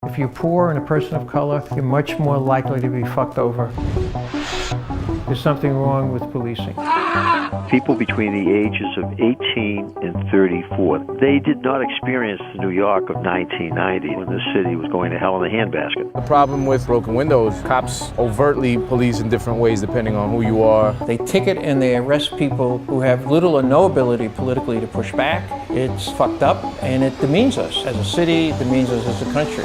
If you're poor and a person of color, you're much more likely to be fucked over. There's something wrong with policing. People between the ages of 18 and 34, they did not experience the New York of 1990 when the city was going to hell in a handbasket. The problem with broken windows, cops overtly police in different ways depending on who you are. They ticket and they arrest people who have little or no ability politically to push back. It's fucked up and it demeans us as a city, it demeans us as a country.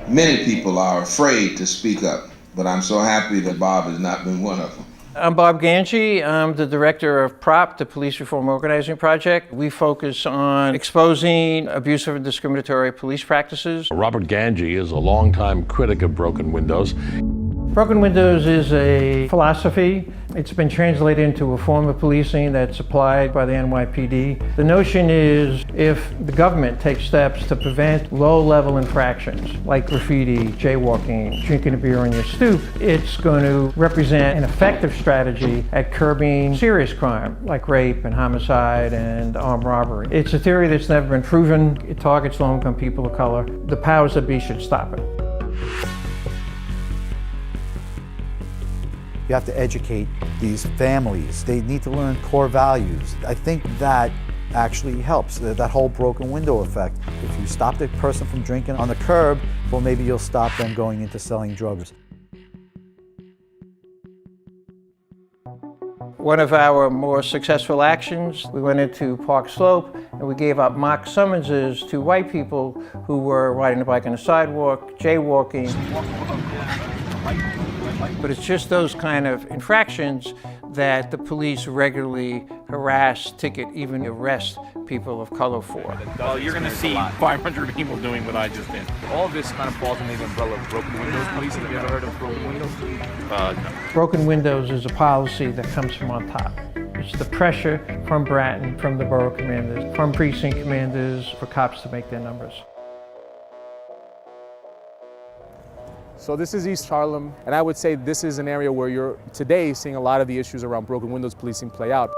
Many people are afraid to speak up, but I'm so happy that Bob has not been one of them. I'm Bob Ganji. I'm the director of PROP, the Police Reform Organizing Project. We focus on exposing abusive and discriminatory police practices. Robert Ganji is a longtime critic of broken windows. Broken windows is a philosophy. It's been translated into a form of policing that's applied by the NYPD. The notion is if the government takes steps to prevent low-level infractions like graffiti, jaywalking, drinking a beer on your stoop, it's going to represent an effective strategy at curbing serious crime like rape and homicide and armed robbery. It's a theory that's never been proven. It targets low-income people of color. The powers that be should stop it. You have to educate these families. They need to learn core values. I think that actually helps, that whole broken window effect. If you stop the person from drinking on the curb, well, maybe you'll stop them going into selling drugs. One of our more successful actions, we went into Park Slope and we gave out mock summonses to white people who were riding a bike on the sidewalk, jaywalking. But it's just those kind of infractions that the police regularly harass, ticket, even arrest people of color for. Well, you're going to see 500 people doing what I just did. All of this kind of falls under the umbrella of broken windows policing. Have you ever heard of broken windows? No. Broken windows is a policy that comes from on top. It's the pressure from Bratton, from the borough commanders, from precinct commanders for cops to make their numbers. So this is East Harlem, and I would say this is an area where you're today seeing a lot of the issues around broken windows policing play out.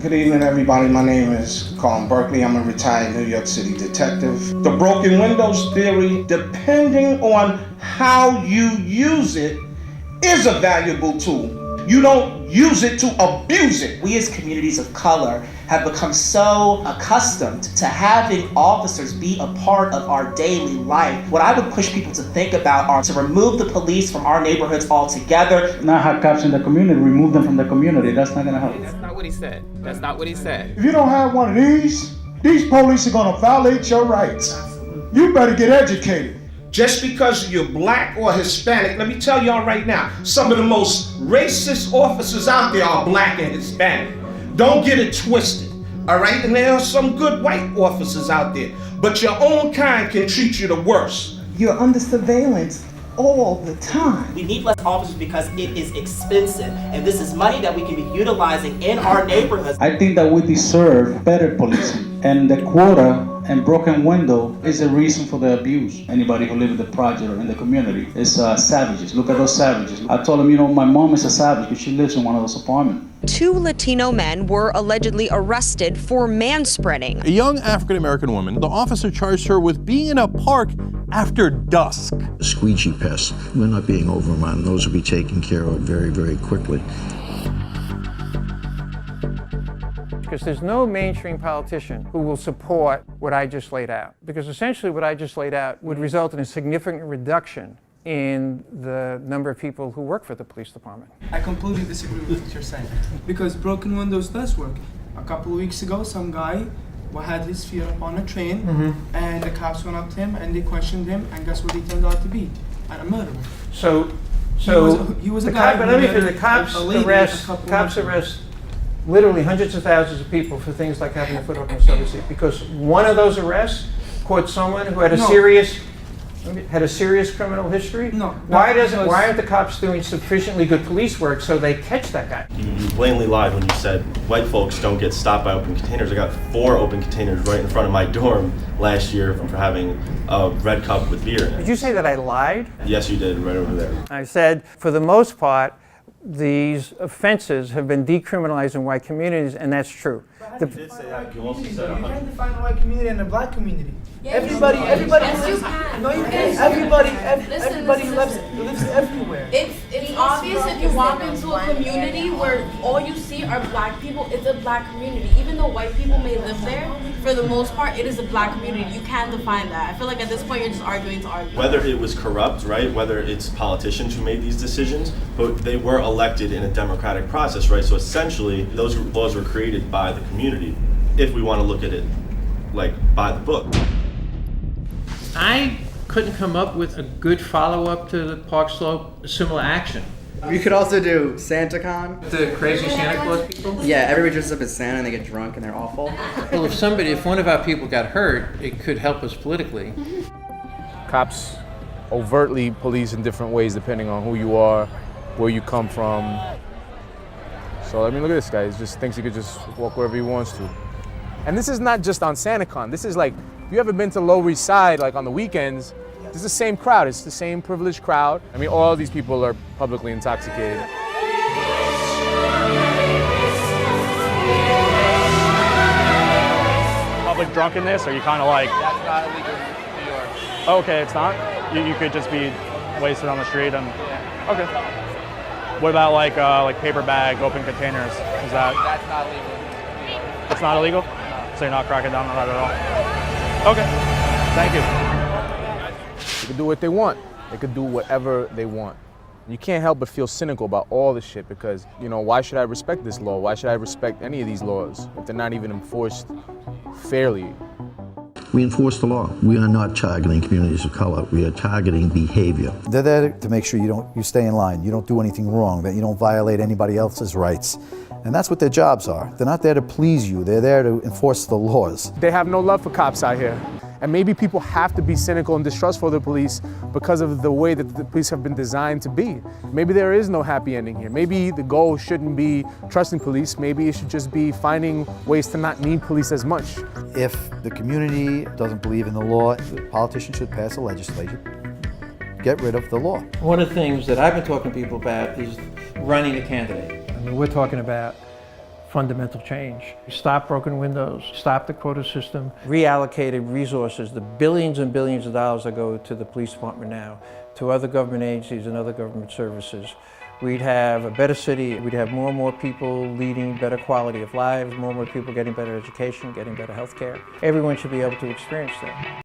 Good evening, everybody. My name is Carl Berkeley. I'm a retired New York City detective. The broken windows theory, depending on how you use it, is a valuable tool. You don't use it to abuse it. We as communities of color have become so accustomed to having officers be a part of our daily life. What I would push people to think about are to remove the police from our neighborhoods altogether. Not have cops in the community, remove them from the community. That's not gonna help. That's not what he said. That's not what he said. If you don't have one of these police are gonna violate your rights. You better get educated. Just because you're black or Hispanic, let me tell y'all right now, some of the most racist officers out there are black and Hispanic. Don't get it twisted, all right? And there are some good white officers out there, but your own kind can treat you the worst. You're under surveillance all the time. We need less officers because it is expensive, and this is money that we can be utilizing in our neighborhoods. I think that we deserve better policing, and the quota and broken window is a reason for the abuse. Anybody who lives in the project or in the community is savages. Look at those savages. I told them, you know, my mom is a savage because she lives in one of those apartments. 2 Latino men were allegedly arrested for manspreading. A young African-American woman, the officer charged her with being in a park after dusk. Squeegee pests, we're not being overrun. Those will be taken care of very, very quickly. Because there's no mainstream politician who will support what I just laid out. Because essentially what I just laid out would result in a significant reduction in the number of people who work for the police department. I completely disagree with what you're saying. Because broken windows does work. A couple of weeks ago, some guy had his feet up on a train, and the cops went up to him and they questioned him, and guess what he turned out to be? A murderer. So he was a guy. But let me finish. The cops arrest literally hundreds of thousands of people for things like having a foot up in the subway seat, because one of those arrests caught someone who had a serious had a serious criminal history? No. Why aren't the cops doing sufficiently good police work so they catch that guy? You blatantly lied when you said white folks don't get stopped by open containers. I got 4 open containers right in front of my dorm last year for having a red cup with beer in it. Did you say that I lied? Yes, you did, right over there. I said, for the most part, these offenses have been decriminalized in white communities, and that's true. You did say that. You also said you can't define the white community and the black community. Yeah, everybody yes, lives. you can. No, you Yes, can't. Everybody Listen. lives everywhere. It's obvious if you walk into a community where all you see are black people, it's a black community. Even though white people may live there, for the most part, it is a black community. You can't define that. I feel like at this point you're just arguing to argue. Whether it was corrupt, right? Whether it's politicians who made these decisions, but they were elected in a democratic process, right? So essentially, those laws were created by the community, if we want to look at it like by the book. I couldn't come up with a good follow-up to the Park Slope similar action. You could also do SantaCon. The crazy Santa Claus people? Yeah, everybody dresses up as Santa and they get drunk and they're awful. Well, if one of our people got hurt, it could help us politically. Cops overtly police in different ways depending on who you are, where you come from. So, I mean, look at this guy. He just thinks he could just walk wherever he wants to. And this is not just on SantaCon. This is like, if you ever been to Lower East Side, like on the weekends, it's the same crowd. It's the same privileged crowd. I mean, all these people are publicly intoxicated. Public drunkenness, or you kind of like... That's not illegal in New York. Oh, okay, it's not? You could just be wasted on the street and... Yeah. Okay. What about like paper bag, open containers? Is that... That's not illegal in New York. It's not illegal? No. So you're not cracking down on that at all? Okay, thank you. They could do what they want. They could do whatever they want. You can't help but feel cynical about all this shit because, you know, why should I respect this law? Why should I respect any of these laws if they're not even enforced fairly? We enforce the law. We are not targeting communities of color. We are targeting behavior. They're there to make sure you stay in line, you don't do anything wrong, that you don't violate anybody else's rights. And that's what their jobs are. They're not there to please you, they're there to enforce the laws. They have no love for cops out here. And maybe people have to be cynical and distrustful of the police because of the way that the police have been designed to be. Maybe there is no happy ending here. Maybe the goal shouldn't be trusting police. Maybe it should just be finding ways to not need police as much. If the community doesn't believe in the law, the politicians should pass a legislation, get rid of the law. One of the things that I've been talking to people about is running a candidate. I mean, we're talking about fundamental change. Stop broken windows, stop the quota system, reallocated resources, the billions and billions of dollars that go to the police department now, to other government agencies and other government services. We'd have a better city, we'd have more and more people leading better quality of lives, more and more people getting better education, getting better health care. Everyone should be able to experience that.